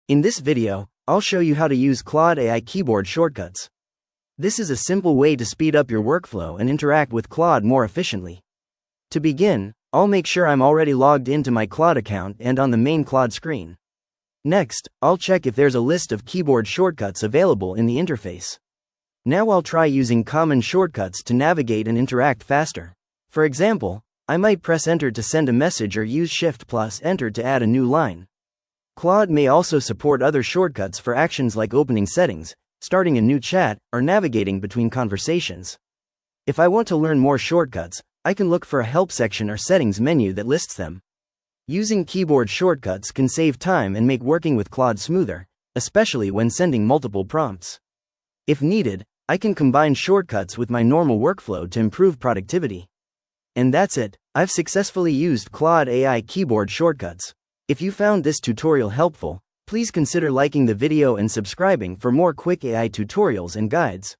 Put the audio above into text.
In this video, I'll show you how to use Claude AI keyboard shortcuts. This is a simple way to speed up your workflow and interact with Claude more efficiently. To begin, I'll make sure I'm already logged into my Claude account and on the main Claude screen. Next, I'll check if there's a list of keyboard shortcuts available in the interface. Now I'll try using common shortcuts to navigate and interact faster. For example, I might press Enter to send a message or use Shift plus Enter to add a new line. Claude may also support other shortcuts for actions like opening settings, starting a new chat, or navigating between conversations. If I want to learn more shortcuts, I can look for a help section or settings menu that lists them. Using keyboard shortcuts can save time and make working with Claude smoother, especially when sending multiple prompts. If needed, I can combine shortcuts with my normal workflow to improve productivity. And that's it, I've successfully used Claude AI keyboard shortcuts. If you found this tutorial helpful, please consider liking the video and subscribing for more quick AI tutorials and guides.